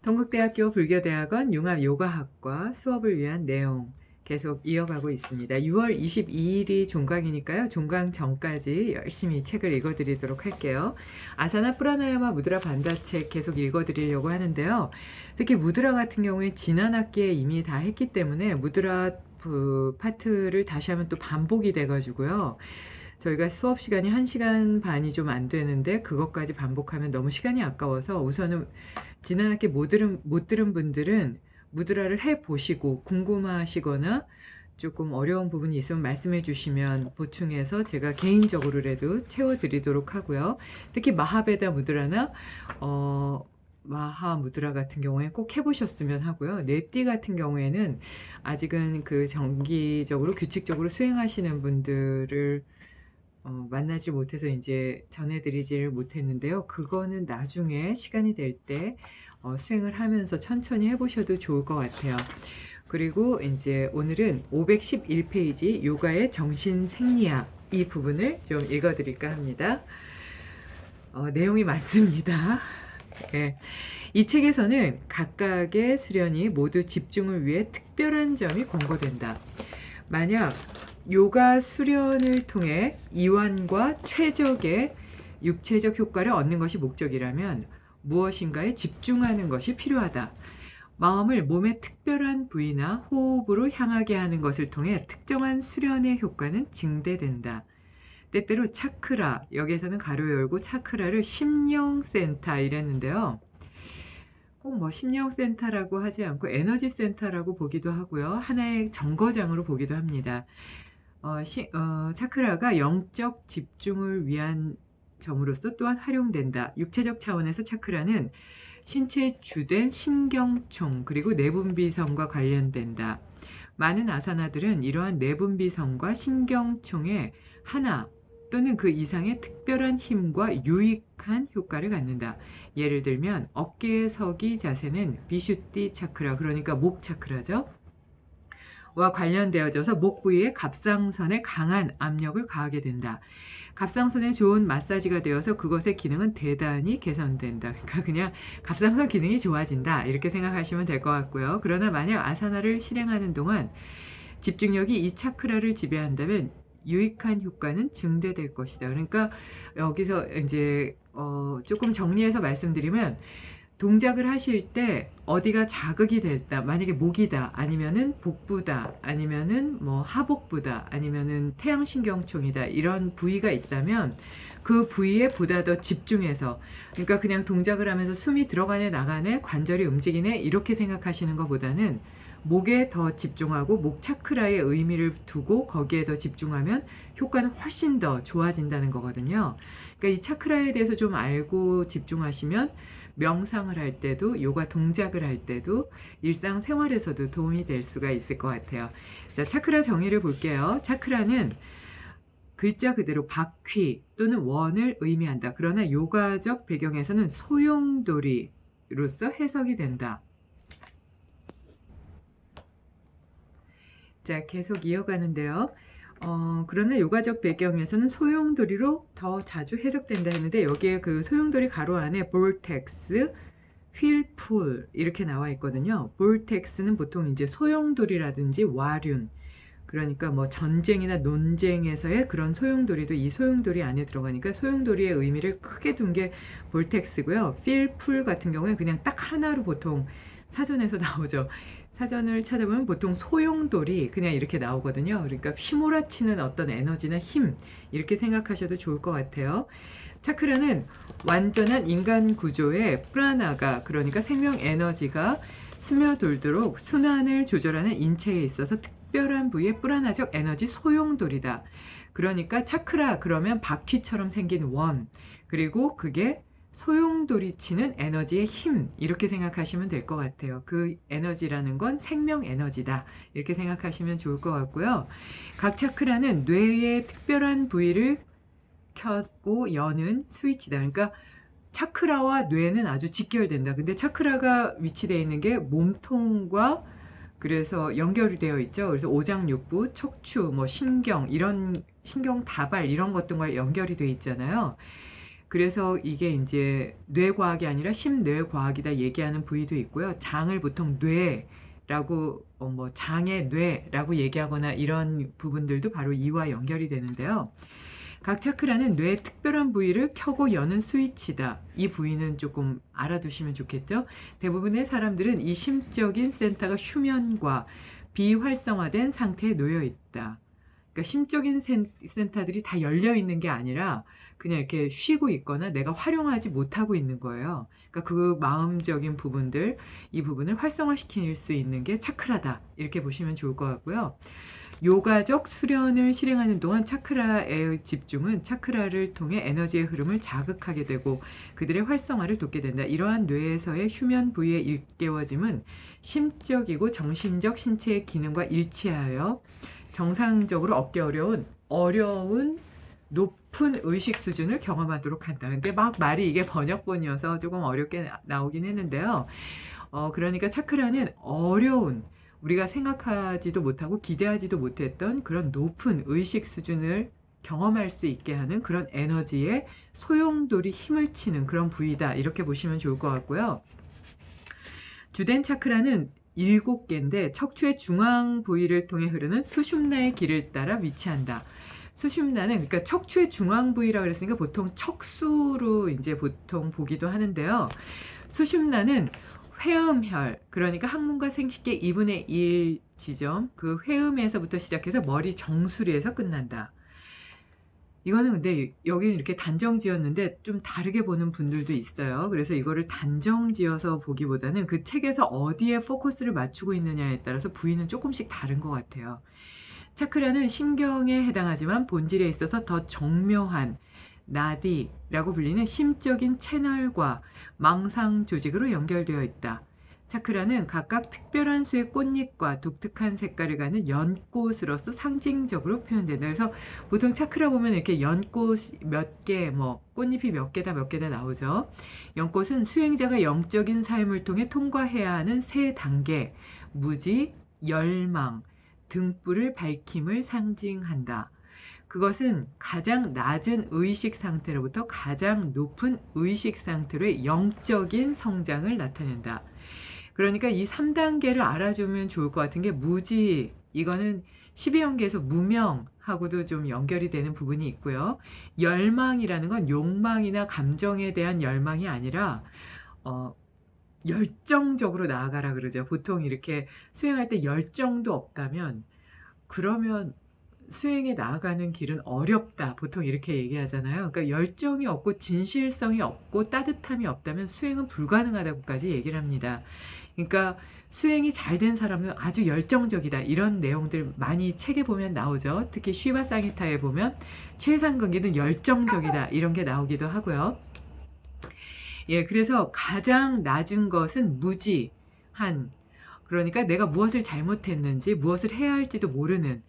동국대학교 불교대학원 융합요가학과 수업을 위한 내용 계속 이어가고 있습니다. 6월 22일이 종강이니까요. 종강 전까지 열심히 책을 읽어드리도록 할게요. 아사나 프라나야마 무드라 반다 책 계속 읽어드리려고 하는데요. 특히 무드라 같은 경우에 지난 학기에 이미 다 했기 때문에 무드라 파트를 다시 하면 또 반복이 돼가지고요. 저희가 수업 시간이 1시간 반이 좀 안 되는데 그것까지 반복하면 너무 시간이 아까워서 우선은 지난 학기 못 들은 분들은 무드라를 해보시고 궁금하시거나 조금 어려운 부분이 있으면 말씀해 주시면 보충해서 제가 개인적으로라도 채워드리도록 하고요. 특히 마하베다 무드라나 마하 무드라 같은 경우에 꼭 해보셨으면 하고요. 네띠 같은 경우에는 아직은 그 정기적으로 규칙적으로 수행하시는 분들을 만나지 못해서 이제 전해드리지를 못했는데요. 그거는 나중에 시간이 될 때 수행을 하면서 천천히 해보셔도 좋을 것 같아요. 그리고 이제 오늘은 511페이지 요가의 정신생리학 이 부분을 좀 읽어드릴까 합니다. 내용이 많습니다. 네. 이 책에서는 각각의 수련이 모두 집중을 위해 특별한 점이 권고된다. 만약 요가 수련을 통해 이완과 최적의 육체적 효과를 얻는 것이 목적이라면 무엇인가에 집중하는 것이 필요하다. 마음을 몸의 특별한 부위나 호흡으로 향하게 하는 것을 통해 특정한 수련의 효과는 증대된다. 때때로 차크라, 여기에서는 가로 열고 차크라를 심령센터 이랬는데요. 꼭 뭐 심령센터라고 하지 않고 에너지센터라고 보기도 하고요. 하나의 정거장으로 보기도 합니다. 차크라가 영적 집중을 위한 점으로서 또한 활용된다. 육체적 차원에서 차크라는 신체의 주된 신경총 그리고 내분비성과 관련된다. 많은 아사나들은 이러한 내분비성과 신경총의 하나 또는 그 이상의 특별한 힘과 유익한 효과를 갖는다. 예를 들면 어깨에 서기 자세는 비슈띠 차크라, 그러니까 목 차크라죠. 와 관련되어져서 목 부위의 갑상선에 강한 압력을 가하게 된다. 갑상선에 좋은 마사지가 되어서 그것의 기능은 대단히 개선된다. 그러니까 그냥 갑상선 기능이 좋아진다 이렇게 생각하시면 될 것 같고요. 그러나 만약 아사나를 실행하는 동안 집중력이 이 차크라를 지배한다면 유익한 효과는 증대될 것이다. 그러니까 여기서 이제 조금 정리해서 말씀드리면 동작을 하실 때 어디가 자극이 됐다, 만약에 목이다, 아니면은 복부다, 아니면은 뭐 하복부다, 아니면은 태양신경총이다, 이런 부위가 있다면 그 부위에 보다 더 집중해서, 그러니까 그냥 동작을 하면서 숨이 들어가네 나가네 관절이 움직이네 이렇게 생각하시는 것보다는 목에 더 집중하고 목 차크라의 의미를 두고 거기에 더 집중하면 효과는 훨씬 더 좋아진다는 거거든요. 그러니까 이 차크라에 대해서 좀 알고 집중하시면 명상을 할 때도 요가 동작을 할 때도 일상생활에서도 도움이 될 수가 있을 것 같아요. 자, 차크라 정의를 볼게요. 차크라는 글자 그대로 바퀴 또는 원을 의미한다. 그러나 요가적 배경에서는 소용돌이로서 해석이 된다. 자, 계속 이어가는데요. 그러나 요가적 배경에서는 소용돌이로 더 자주 해석된다 했는데 여기에 그 소용돌이 가로 안에 볼텍스, 휠풀 이렇게 나와 있거든요. 볼텍스는 보통 이제 소용돌이라든지 와륜, 그러니까 뭐 전쟁이나 논쟁에서의 그런 소용돌이도 이 소용돌이 안에 들어가니까 소용돌이의 의미를 크게 둔 게 볼텍스고요. 휠풀 같은 경우에 그냥 딱 하나로 보통 사전에서 나오죠. 사전을 찾아보면 보통 소용돌이 그냥 이렇게 나오거든요. 그러니까 휘몰아치는 어떤 에너지나 힘 이렇게 생각하셔도 좋을 것 같아요. 차크라는 완전한 인간 구조의 프라나가, 그러니까 생명 에너지가 스며돌도록 순환을 조절하는 인체에 있어서 특별한 부위의 프라나적 에너지 소용돌이다. 그러니까 차크라 그러면 바퀴처럼 생긴 원, 그리고 그게 소용돌이 치는 에너지의 힘 이렇게 생각하시면 될 것 같아요. 그 에너지라는 건 생명 에너지다 이렇게 생각하시면 좋을 것 같고요. 각 차크라는 뇌의 특별한 부위를 켜고 여는 스위치다. 그러니까 차크라와 뇌는 아주 직결된다. 근데 차크라가 위치되어 있는 게 몸통과 그래서 연결이 되어 있죠. 그래서 오장육부, 척추, 뭐 신경 이런 신경 다발 이런 것들과 연결이 되어 있잖아요. 그래서 이게 이제 뇌과학이 아니라 심뇌과학이다 얘기하는 부위도 있고요. 장을 보통 뇌라고 뭐 장의 뇌라고 얘기하거나 이런 부분들도 바로 이와 연결이 되는데요. 각 차크라는 뇌의 특별한 부위를 켜고 여는 스위치다. 이 부위는 조금 알아두시면 좋겠죠. 대부분의 사람들은 이 심적인 센터가 휴면과 비활성화된 상태에 놓여 있다. 그러니까 심적인 센터들이 다 열려 있는 게 아니라 그냥 이렇게 쉬고 있거나 내가 활용하지 못하고 있는 거예요. 그러니까 그 마음적인 부분들, 이 부분을 활성화시킬 수 있는 게 차크라다. 이렇게 보시면 좋을 것 같고요. 요가적 수련을 실행하는 동안 차크라의 집중은 차크라를 통해 에너지의 흐름을 자극하게 되고 그들의 활성화를 돕게 된다. 이러한 뇌에서의 휴면 부위의 일깨워짐은 심적이고 정신적 신체의 기능과 일치하여 정상적으로 얻기 어려운 높은 의식 수준을 경험하도록 한다. 근데 막 말이 이게 번역본이어서 조금 어렵게 나오긴 했는데요. 그러니까 차크라는 어려운, 우리가 생각하지도 못하고 기대하지도 못했던 그런 높은 의식 수준을 경험할 수 있게 하는 그런 에너지의 소용돌이 힘을 치는 그런 부위다. 이렇게 보시면 좋을 것 같고요. 주된 차크라는 7개인데 척추의 중앙 부위를 통해 흐르는 수슌나의 길을 따라 위치한다. 수슌나는 그러니까 척추의 중앙 부위라고 그랬으니까 보통 척수로 이제 보통 보기도 하는데요. 수슌나는 회음혈, 그러니까 항문과 생식계 2분의 1 지점, 그 회음에서부터 시작해서 머리 정수리에서 끝난다. 이거는 근데 여기는 이렇게 단정 지었는데 좀 다르게 보는 분들도 있어요. 그래서 이거를 단정 지어서 보기보다는 그 책에서 어디에 포커스를 맞추고 있느냐에 따라서 부위는 조금씩 다른 것 같아요. 차크라는 신경에 해당하지만 본질에 있어서 더 정묘한 나디라고 불리는 심적인 채널과 망상 조직으로 연결되어 있다. 차크라는 각각 특별한 수의 꽃잎과 독특한 색깔을 가는 연꽃으로서 상징적으로 표현된다. 그래서 보통 차크라 보면 이렇게 연꽃 몇 개, 뭐 꽃잎이 몇 개다 나오죠. 연꽃은 수행자가 영적인 삶을 통해 통과해야 하는 세 단계, 무지, 열망, 등불을 밝힘을 상징한다. 그것은 가장 낮은 의식 상태로부터 가장 높은 의식 상태로의 영적인 성장을 나타낸다. 그러니까 이 3단계를 알아주면 좋을 것 같은 게 무지, 이거는 12연계에서 무명하고도 좀 연결이 되는 부분이 있고요. 열망이라는 건 욕망이나 감정에 대한 열망이 아니라 열정적으로 나아가라 그러죠. 보통 이렇게 수행할 때 열정도 없다면 그러면 수행에 나아가는 길은 어렵다. 보통 이렇게 얘기하잖아요. 그러니까 열정이 없고 진실성이 없고 따뜻함이 없다면 수행은 불가능하다고까지 얘기를 합니다. 그러니까 수행이 잘 된 사람은 아주 열정적이다. 이런 내용들 많이 책에 보면 나오죠. 특히 쉬바 상히타에 보면 최상근기는 열정적이다. 이런 게 나오기도 하고요. 예, 그래서 가장 낮은 것은 무지한, 그러니까 내가 무엇을 잘못했는지 무엇을 해야 할지도 모르는,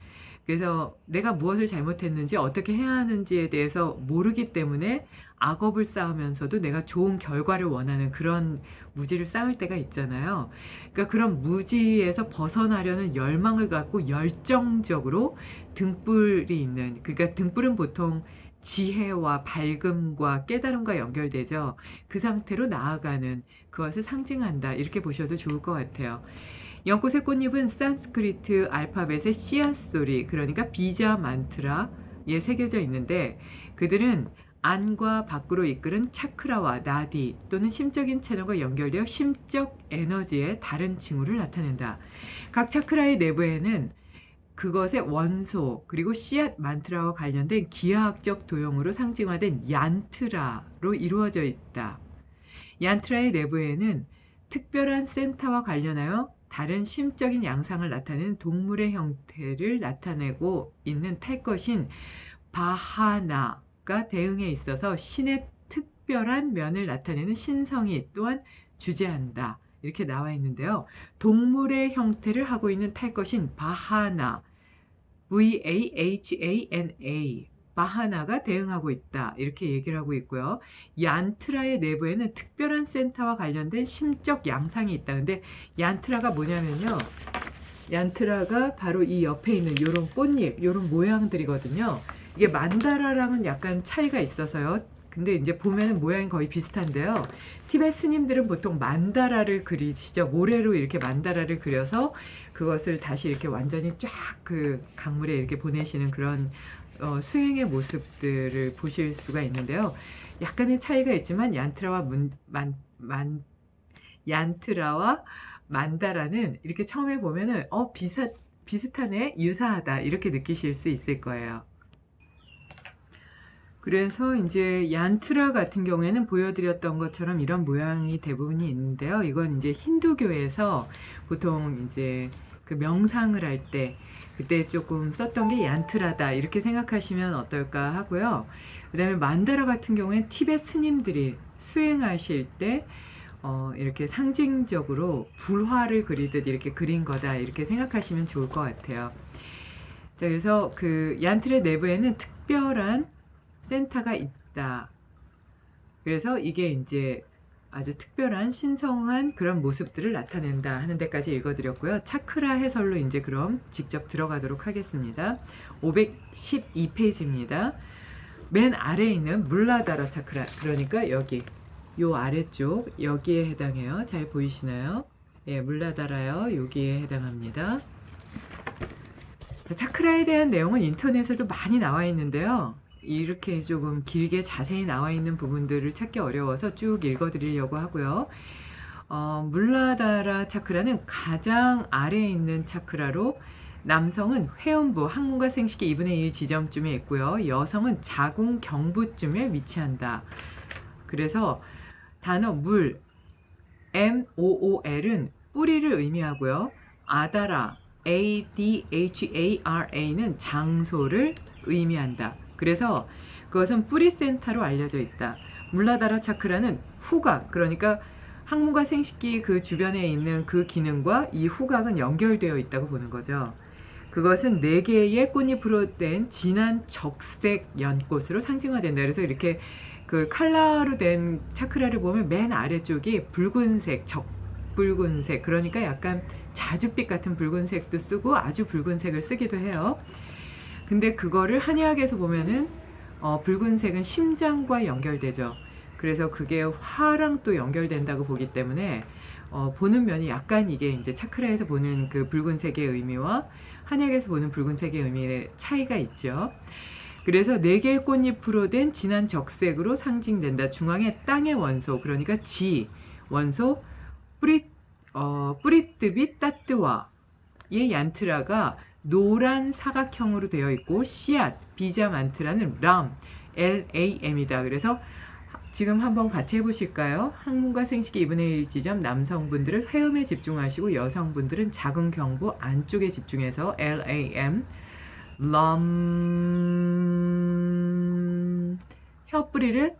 그래서 내가 무엇을 잘못했는지 어떻게 해야 하는지에 대해서 모르기 때문에 악업을 쌓으면서도 내가 좋은 결과를 원하는 그런 무지를 쌓을 때가 있잖아요. 그러니까 그런 무지에서 벗어나려는 열망을 갖고 열정적으로 등불이 있는, 그러니까 등불은 보통 지혜와 밝음과 깨달음과 연결되죠. 그 상태로 나아가는 그것을 상징한다. 이렇게 보셔도 좋을 것 같아요. 연꽃의 꽃잎은 산스크리트 알파벳의 씨앗 소리, 그러니까 비자 만트라에 새겨져 있는데 그들은 안과 밖으로 이끄는 차크라와 나디 또는 심적인 채널과 연결되어 심적 에너지의 다른 징후를 나타낸다. 각 차크라의 내부에는 그것의 원소 그리고 씨앗 만트라와 관련된 기하학적 도형으로 상징화된 얀트라로 이루어져 있다. 얀트라의 내부에는 특별한 센터와 관련하여 다른 심적인 양상을 나타내는 동물의 형태를 나타내고 있는 탈 것인 바하나가 대응해 있어서 신의 특별한 면을 나타내는 신성이 또한 주재한다. 이렇게 나와 있는데요. 동물의 형태를 하고 있는 탈 것인 바하나, VAHANA, 바하나가 대응하고 있다. 이렇게 얘기를 하고 있고요. 얀트라의 내부에는 특별한 센터와 관련된 심적 양상이 있다. 근데 얀트라가 뭐냐면요. 얀트라가 바로 이 옆에 있는 이런 꽃잎, 이런 모양들이거든요. 이게 만다라랑은 약간 차이가 있어서요. 근데 이제 보면은 모양이 거의 비슷한데요. 티베트 스님들은 보통 만다라를 그리시죠. 모래로 이렇게 만다라를 그려서 그것을 다시 이렇게 완전히 쫙 그 강물에 이렇게 보내시는 그런 수행의 모습들을 보실 수가 있는데요. 약간의 차이가 있지만 얀트라와 만다라는 이렇게 처음에 보면은 비슷하네, 유사하다 이렇게 느끼실 수 있을 거예요. 그래서 이제 얀트라 같은 경우에는 보여드렸던 것처럼 이런 모양이 대부분이 있는데요. 이건 이제 힌두교에서 보통 이제 그 명상을 할 때 그때 조금 썼던 게 얀트라다 이렇게 생각하시면 어떨까 하고요. 그 다음에 만다라 같은 경우에는 티베트 스님들이 수행하실 때 이렇게 상징적으로 불화를 그리듯 이렇게 그린 거다 이렇게 생각하시면 좋을 것 같아요. 자, 그래서 그 얀트의 내부에는 특별한 센터가 있다. 그래서 이게 이제 아주 특별한 신성한 그런 모습들을 나타낸다 하는 데까지 읽어드렸고요. 차크라 해설로 이제 그럼 직접 들어가도록 하겠습니다. 512페이지입니다. 맨 아래에 있는 물라다라 차크라, 그러니까 여기 요 아래쪽 여기에 해당해요. 잘 보이시나요? 예, 물라다라요. 여기에 해당합니다. 차크라에 대한 내용은 인터넷에도 많이 나와 있는데요. 이렇게 조금 길게 자세히 나와 있는 부분들을 찾기 어려워서 쭉 읽어 드리려고 하고요. 물라다라 차크라는 가장 아래에 있는 차크라로 남성은 회음부, 항문과 생식기 2분의 1 지점쯤에 있고요. 여성은 자궁 경부쯤에 위치한다. 그래서 단어 물, MOOL은 뿌리를 의미하고요. 아다라, ADHARA는 장소를 의미한다. 그래서 그것은 뿌리 센터로 알려져 있다. 물라다라 차크라는 후각, 그러니까 항문과 생식기 그 주변에 있는 그 기능과 이 후각은 연결되어 있다고 보는 거죠. 그것은 4개의 꽃잎으로 된 진한 적색 연꽃으로 상징화된다. 그래서 이렇게 그 칼라로 된 차크라를 보면 맨 아래쪽이 붉은색, 적붉은색, 그러니까 약간 자줏빛 같은 붉은색도 쓰고 아주 붉은색을 쓰기도 해요. 근데 그거를 한의학에서 보면은 붉은색은 심장과 연결되죠. 그래서 그게 화랑 또 연결된다고 보기 때문에 보는 면이 약간 이게 이제 차크라에서 보는 그 붉은색의 의미와 한의학에서 보는 붉은색의 의미의 차이가 있죠. 그래서 4개의 꽃잎으로 된 진한 적색으로 상징된다. 중앙에 땅의 원소, 그러니까 지 원소 뿌리뜨비 따뜨와의 얀트라가 노란 사각형으로 되어 있고 씨앗 비자 만트라는 LAM이다. 그래서 지금 한번 같이 해보실까요? 항문과 생식기 2분의 1 지점 남성분들은 회음에 집중하시고 여성분들은 자궁 경부 안쪽에 집중해서 LAM 혀뿌리를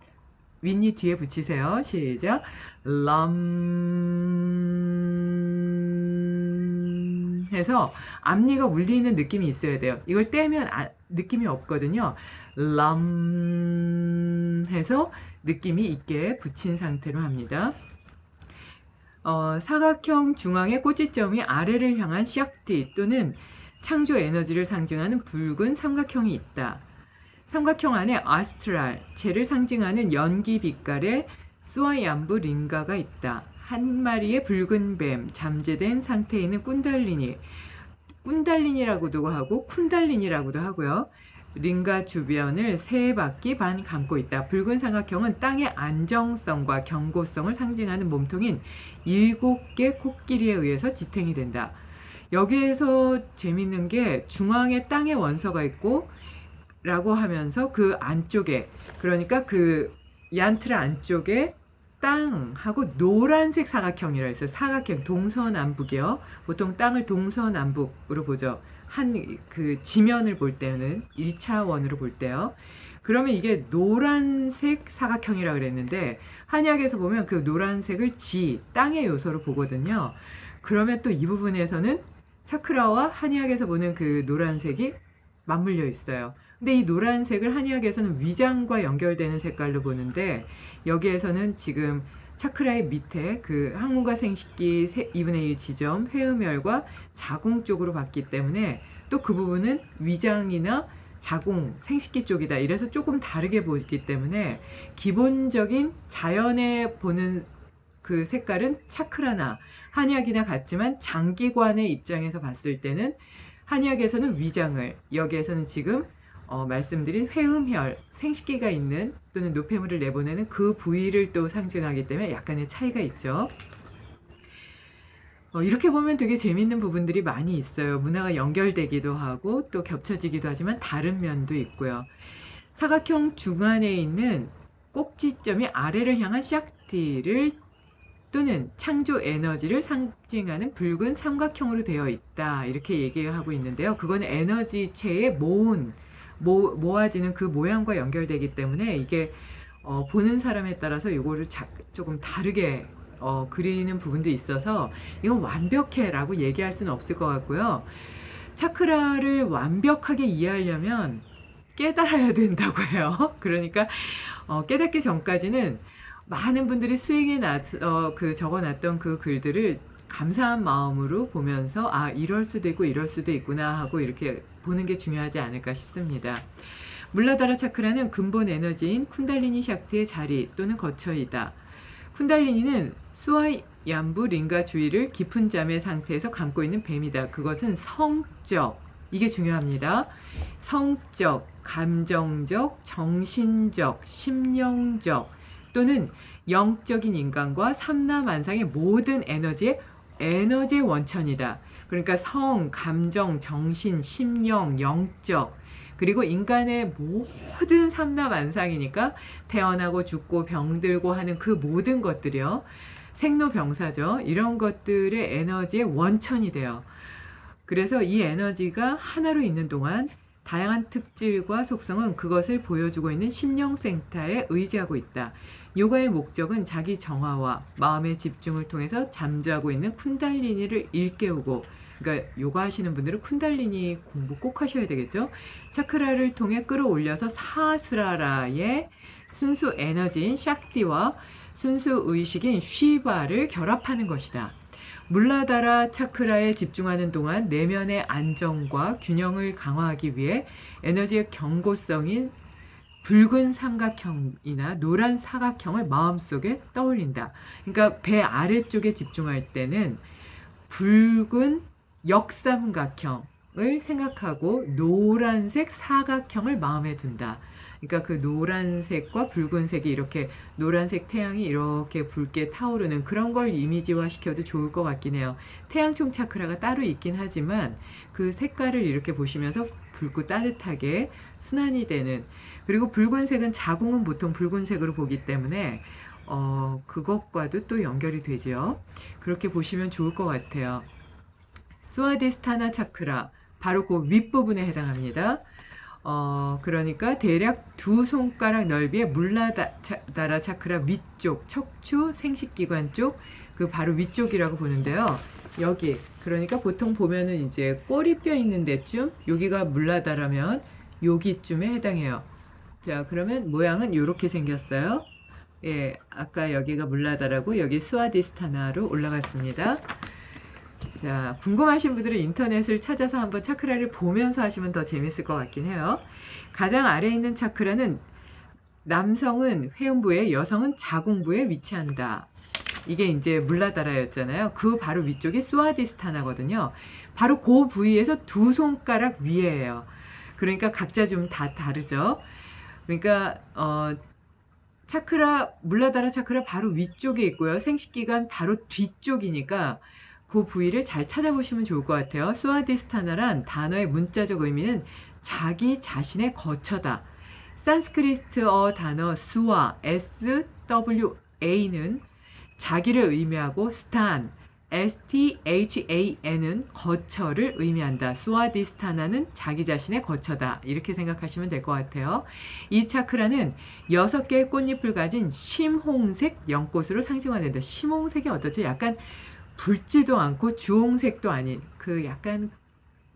윗니 뒤에 붙이세요. 시작. 해서 앞니가 울리는 느낌이 있어야 돼요. 이걸 떼면 느낌이 없거든요. 해서 느낌이 있게 붙인 상태로 합니다. 사각형 중앙의 꼭지점이 아래를 향한 샥티 또는 창조 에너지를 상징하는 붉은 삼각형이 있다. 삼각형 안에 아스트랄, 재를 상징하는 연기 빛깔의 스와얌부 링가가 있다. 한 마리의 붉은 뱀, 잠재된 상태에 있는 꾼달리니라고도 하고 쿤달리니라고도 하고요. 링가 주변을 3바퀴 반 감고 있다. 붉은 삼각형은 땅의 안정성과 견고성을 상징하는 몸통인 7개 코끼리에 의해서 지탱이 된다. 여기에서 재밌는 게 중앙에 땅의 원소가 있고 라고 하면서 그 안쪽에, 그러니까 그 얀트라 안쪽에 땅하고 노란색 사각형이라 해서 사각형 동서남북이요. 보통 땅을 동서남북으로 보죠. 그 지면을 볼 때는 1차원으로 볼 때요. 그러면 이게 노란색 사각형이라 그랬는데 한의학에서 보면 그 노란색을 땅의 요소로 보거든요. 그러면 또 이 부분에서는 차크라와 한의학에서 보는 그 노란색이 맞물려 있어요. 근데 이 노란색을 한의학에서는 위장과 연결되는 색깔로 보는데 여기에서는 지금 차크라의 밑에 그 항문과 생식기 2분의 1 지점 회음혈과 자궁 쪽으로 봤기 때문에 또 그 부분은 위장이나 자궁, 생식기 쪽이다. 이래서 조금 다르게 보기 때문에 기본적인 자연에 보는 그 색깔은 차크라나 한의학이나 같지만 장기관의 입장에서 봤을 때는 한의학에서는 위장을, 여기에서는 지금 말씀드린 회음혈, 생식기가 있는 또는 노폐물을 내보내는 그 부위를 또 상징하기 때문에 약간의 차이가 있죠. 이렇게 보면 되게 재밌는 부분들이 많이 있어요. 문화가 연결되기도 하고 또 겹쳐지기도 하지만 다른 면도 있고요. 사각형 중안에 있는 꼭지점이 아래를 향한 샥티를 또는 창조 에너지를 상징하는 붉은 삼각형으로 되어 있다. 이렇게 얘기하고 있는데요. 그건 에너지체의 모아지는 그 모양과 연결되기 때문에 이게 보는 사람에 따라서 이거를 조금 다르게 그리는 부분도 있어서 이건 완벽해 라고 얘기할 수는 없을 것 같고요. 차크라를 완벽하게 이해하려면 깨달아야 된다고 해요. 그러니까 깨닫기 전까지는 많은 분들이 수행에 적어놨던 그 글들을 감사한 마음으로 보면서 아, 이럴 수도 있고 이럴 수도 있구나 하고 이렇게 보는 게 중요하지 않을까 싶습니다. 물라다라 차크라는 근본 에너지인 쿤달리니 샥티의 자리 또는 거처이다. 쿤달리니는 수와얌부 링가 주위를 깊은 잠의 상태에서 감고 있는 뱀이다. 그것은 성적, 이게 중요합니다. 성적, 감정적, 정신적, 심령적 또는 영적인 인간과 삼라만상의 모든 에너지의 원천이다. 그러니까 성, 감정, 정신, 심령, 영적 그리고 인간의 모든 삼라만상이니까 태어나고 죽고 병들고 하는 그 모든 것들이요. 생로병사죠. 이런 것들의 에너지의 원천이 돼요. 그래서 이 에너지가 하나로 있는 동안 다양한 특질과 속성은 그것을 보여주고 있는 심령센터에 의지하고 있다. 요가의 목적은 자기 정화와 마음의 집중을 통해서 잠자고 있는 쿤달리니를 일깨우고, 그러니까 요가 하시는 분들은 쿤달리니 공부 꼭 하셔야 되겠죠. 차크라를 통해 끌어올려서 사스라라의 순수 에너지인 샥티와 순수 의식인 쉬바를 결합하는 것이다. 물라다라 차크라에 집중하는 동안 내면의 안정과 균형을 강화하기 위해 에너지의 경고성인 붉은 삼각형이나 노란 사각형을 마음속에 떠올린다. 그러니까 배 아래쪽에 집중할 때는 붉은 역삼각형을 생각하고 노란색 사각형을 마음에 둔다. 그러니까 그 노란색과 붉은색이 이렇게 노란색 태양이 이렇게 붉게 타오르는 그런 걸 이미지화 시켜도 좋을 것 같긴 해요. 태양총 차크라가 따로 있긴 하지만 그 색깔을 이렇게 보시면서 붉고 따뜻하게 순환이 되는, 그리고 붉은색은 자궁은 보통 붉은색으로 보기 때문에 그것과도 또 연결이 되죠. 그렇게 보시면 좋을 것 같아요. 수아디스타나 차크라 바로 그 윗부분에 해당합니다. 그러니까 대략 두 손가락 넓이의 물라다라 차크라 위쪽, 척추 생식기관 쪽, 그 바로 위쪽이라고 보는데요. 여기, 그러니까 보통 보면은 이제 꼬리뼈 있는 데쯤, 여기가 물라다라면 여기쯤에 해당해요. 자, 그러면 모양은 이렇게 생겼어요. 예, 아까 여기가 물라다라고 여기 수아디스타나로 올라갔습니다. 자, 궁금하신 분들은 인터넷을 찾아서 한번 차크라를 보면서 하시면 더 재밌을 것 같긴 해요. 가장 아래에 있는 차크라는 남성은 회음부에, 여성은 자궁부에 위치한다. 이게 이제 물라다라였잖아요. 그 바로 위쪽이 수아디스타나거든요. 바로 그 부위에서 두 손가락 위에예요. 그러니까 각자 좀 다 다르죠. 그러니까 차크라, 물라다라 차크라 바로 위쪽에 있고요. 생식기관 바로 뒤쪽이니까 그 부위를 잘 찾아보시면 좋을 것 같아요. 수아디스타나란 단어의 문자적 의미는 자기 자신의 거처다. 산스크리트어 단어 수와 SWA는 자기를 의미하고 스탄 STHAN은 거처를 의미한다. 수아디스타나는 자기 자신의 거처다. 이렇게 생각하시면 될 것 같아요. 이 차크라는 6개의 꽃잎을 가진 심홍색 연꽃으로 상징화된다. 심홍색이 어떻지? 약간 붉지도 않고 주홍색도 아닌 그 약간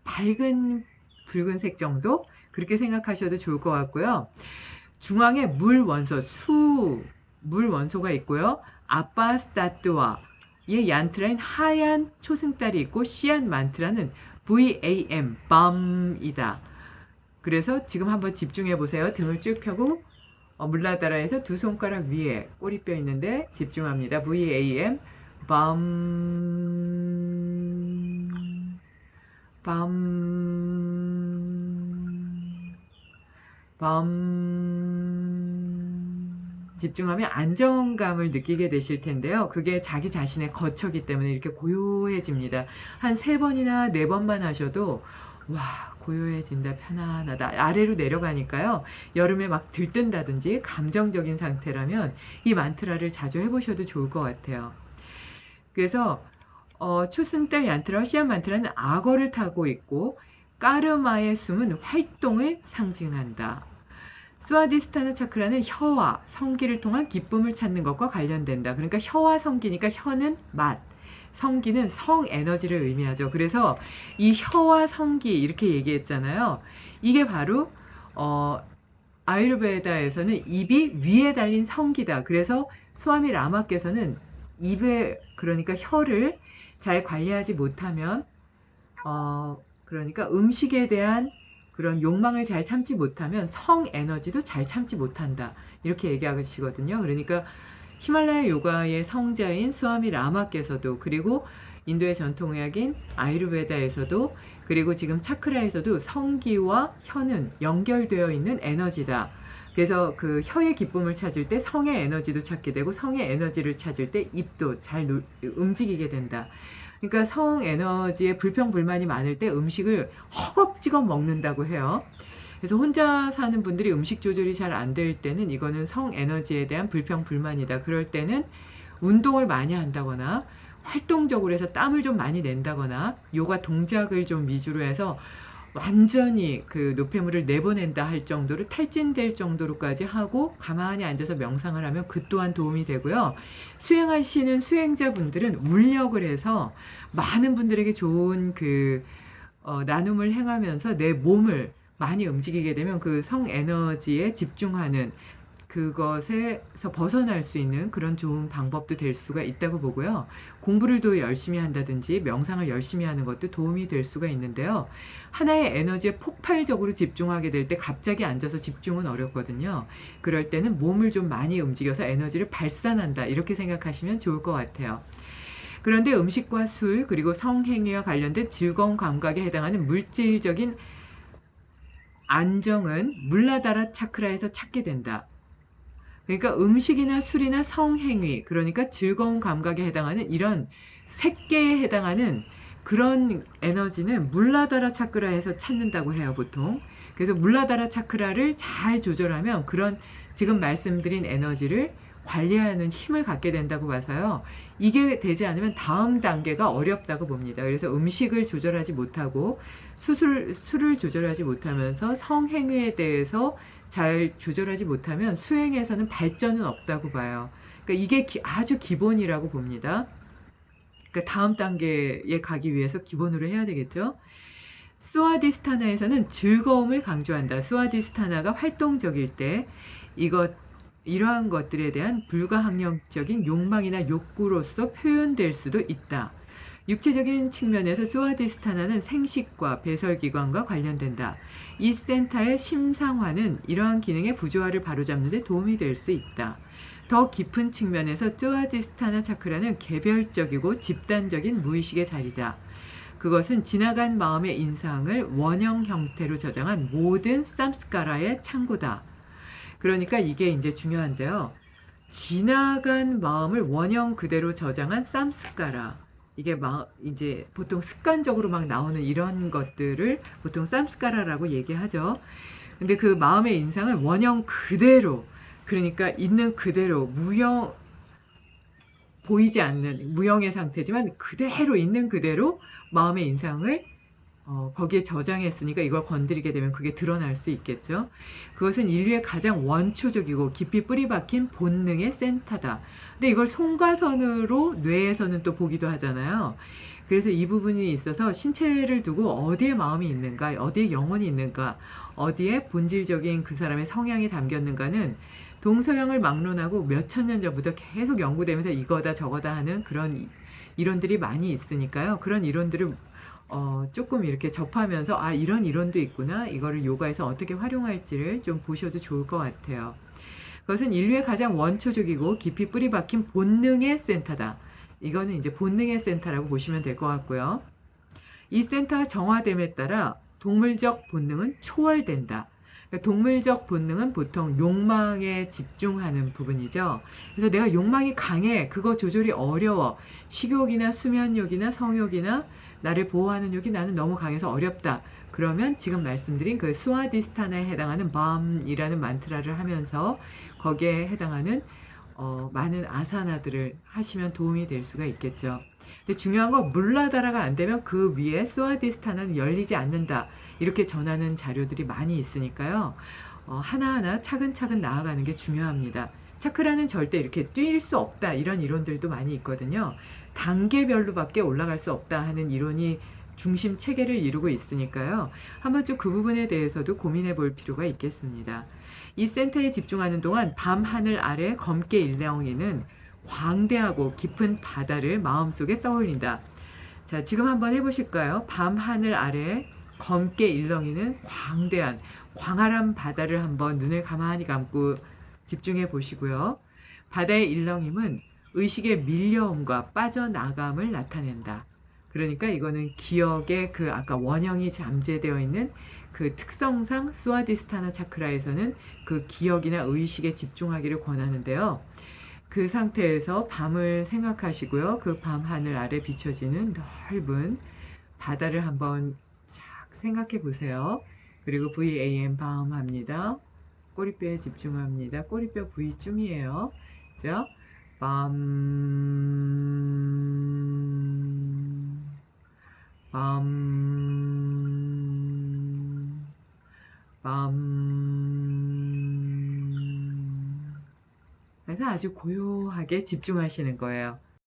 밝은 붉은색 정도? 그렇게 생각하셔도 좋을 것 같고요. 중앙에 물 원소, 물 원소가 있고요. 아빠스타트와 의 얀트라인 하얀 초승달이 있고 시안 만트라는 VAM, 밤이다. 그래서 지금 한번 집중해 보세요. 등을 쭉 펴고 물라다라에서 두 손가락 위에 꼬리뼈 있는데 집중합니다. VAM 밤 밤 밤 집중하면 안정감을 느끼게 되실 텐데요. 그게 자기 자신의 거처기 때문에 이렇게 고요해집니다. 한 3번이나 4번만 하셔도 와, 고요해진다, 편안하다. 아래로 내려가니까요. 여름에 막 들뜬다든지 감정적인 상태라면 이 만트라를 자주 해보셔도 좋을 것 같아요. 그래서 초승달 얀트라 시안 만트라는 악어를 타고 있고 까르마의 숨은 활동을 상징한다. 스와디스타나 차크라는 혀와 성기를 통한 기쁨을 찾는 것과 관련된다. 그러니까 혀와 성기니까 혀는 맛, 성기는 성 에너지를 의미하죠. 그래서 이 혀와 성기 이렇게 얘기했잖아요. 이게 바로 아유르베다에서는 입이 위에 달린 성기다. 그래서 스와미 라마께서는 입에 그러니까 혀를 잘 관리하지 못하면 그러니까 음식에 대한 그런 욕망을 잘 참지 못하면 성 에너지도 잘 참지 못한다. 이렇게 얘기하시거든요. 그러니까 히말라야 요가의 성자인 스와미 라마께서도 그리고 인도의 전통의학인 아유르베다에서도 그리고 지금 차크라에서도 성기와 혀는 연결되어 있는 에너지다. 그래서 그 혀의 기쁨을 찾을 때 성의 에너지도 찾게 되고 성의 에너지를 찾을 때 입도 잘 움직이게 된다. 그러니까 성 에너지에 불평불만이 많을 때 음식을 허겁지겁 먹는다고 해요. 그래서 혼자 사는 분들이 음식 조절이 잘 안 될 때는 이거는 성 에너지에 대한 불평불만이다. 그럴 때는 운동을 많이 한다거나 활동적으로 해서 땀을 좀 많이 낸다거나 요가 동작을 좀 위주로 해서 완전히 그 노폐물을 내보낸다 할 정도로 탈진될 정도로까지 하고 가만히 앉아서 명상을 하면 그 또한 도움이 되고요. 수행하시는 수행자분들은 울력을 해서 많은 분들에게 좋은 나눔을 행하면서 내 몸을 많이 움직이게 되면 그 성 에너지에 집중하는 그것에서 벗어날 수 있는 그런 좋은 방법도 될 수가 있다고 보고요. 공부를 더 열심히 한다든지 명상을 열심히 하는 것도 도움이 될 수가 있는데요. 하나의 에너지에 폭발적으로 집중하게 될 때 갑자기 앉아서 집중은 어렵거든요. 그럴 때는 몸을 좀 많이 움직여서 에너지를 발산한다. 이렇게 생각하시면 좋을 것 같아요. 그런데 음식과 술 그리고 성행위와 관련된 즐거운 감각에 해당하는 물질적인 안정은 물라다라 차크라에서 찾게 된다. 그러니까 음식이나 술이나 성행위, 그러니까 즐거운 감각에 해당하는 이런 색계에 해당하는 그런 에너지는 물라다라 차크라에서 찾는다고 해요, 보통. 그래서 물라다라 차크라를 잘 조절하면 그런 지금 말씀드린 에너지를 관리하는 힘을 갖게 된다고 봐서요. 이게 되지 않으면 다음 단계가 어렵다고 봅니다. 그래서 음식을 조절하지 못하고 술을 조절하지 못하면서 성행위에 대해서 잘 조절하지 못하면 수행에서는 발전은 없다고 봐요. 그러니까 이게 아주 기본이라고 봅니다. 그러니까 다음 단계에 가기 위해서 기본으로 해야 되겠죠. 스와디스타나에서는 즐거움을 강조한다. 스와디스타나가 활동적일 때 이러한 것들에 대한 불가항력적인 욕망이나 욕구로서 표현될 수도 있다. 육체적인 측면에서 스와디스타나는 생식과 배설기관과 관련된다. 이 센터의 심상화는 이러한 기능의 부조화를 바로잡는 데 도움이 될 수 있다. 더 깊은 측면에서 스와디스타나 차크라는 개별적이고 집단적인 무의식의 자리다. 그것은 지나간 마음의 인상을 원형 형태로 저장한 모든 삼스카라의 창고다. 그러니까 이게 이제 중요한데요. 지나간 마음을 원형 그대로 저장한 삼스카라. 이게 이제 보통 습관적으로 막 나오는 이런 것들을 보통 삼스카라라고 얘기하죠. 근데 그 마음의 인상을 원형 그대로, 그러니까 있는 그대로 보이지 않는 무형의 상태지만 그대로 있는 그대로 마음의 인상을 거기에 저장했으니까 이걸 건드리게 되면 그게 드러날 수 있겠죠. 그것은 인류의 가장 원초적이고 깊이 뿌리 박힌 본능의 센터다. 근데 이걸 송과선으로 뇌에서는 또 보기도 하잖아요. 그래서 이 부분이 있어서 신체를 두고 어디에 마음이 있는가, 어디에 영혼이 있는가, 어디에 본질적인 그 사람의 성향이 담겼는가는 동서양을 막론하고 몇천 년 전부터 계속 연구되면서 이거다 저거다 하는 그런 이론들이 많이 있으니까요. 그런 이론들을 조금 이렇게 접하면서 아, 이런 이론도 있구나. 이거를 요가에서 어떻게 활용할지를 좀 보셔도 좋을 것 같아요. 그것은 인류의 가장 원초적이고 깊이 뿌리 박힌 본능의 센터다. 이거는 이제 본능의 센터라고 보시면 될 것 같고요. 이 센터가 정화됨에 따라 동물적 본능은 초월된다. 그러니까 동물적 본능은 보통 욕망에 집중하는 부분이죠. 그래서 내가 욕망이 강해, 그거 조절이 어려워. 식욕이나 수면욕이나 성욕이나 나를 보호하는 욕이 나는 너무 강해서 어렵다. 그러면 지금 말씀드린 그 스와디스타나에 해당하는 밤이라는 만트라를 하면서 거기에 해당하는 많은 아사나들을 하시면 도움이 될 수가 있겠죠. 근데 중요한 건 물라다라가 안 되면 그 위에 스와디스타나는 열리지 않는다. 이렇게 전하는 자료들이 많이 있으니까요. 하나하나 차근차근 나아가는 게 중요합니다. 차크라는 절대 이렇게 뛸 수 없다. 이런 이론들도 많이 있거든요. 단계별로밖에 올라갈 수 없다 하는 이론이 중심 체계를 이루고 있으니까요. 한번 좀 그 부분에 대해서도 고민해 볼 필요가 있겠습니다. 이 센터에 집중하는 동안 밤 하늘 아래 검게 일렁이는 광대하고 깊은 바다를 마음속에 떠올린다. 자, 지금 한번 해보실까요? 밤 하늘 아래 검게 일렁이는 광대한 광활한 바다를 한번 눈을 가만히 감고 집중해 보시고요. 바다의 일렁임은 의식의 밀려옴과 빠져나감을 나타낸다. 그러니까 이거는 기억의 그 아까 원형이 잠재되어 있는 그 특성상 스와디스타나 차크라에서는 그 기억이나 의식에 집중하기를 권하는데요. 그 상태에서 밤을 생각하시고요. 그 밤 하늘 아래 비춰지는 넓은 바다를 한번 쫙 생각해 보세요. 그리고 VAM 밤 합니다. 꼬리뼈에 집중합니다. 꼬리뼈 V쯤이에요. 그죠? 밤, 밤, 밤. 그래서 아주 고요하게 집중하시는 거예요.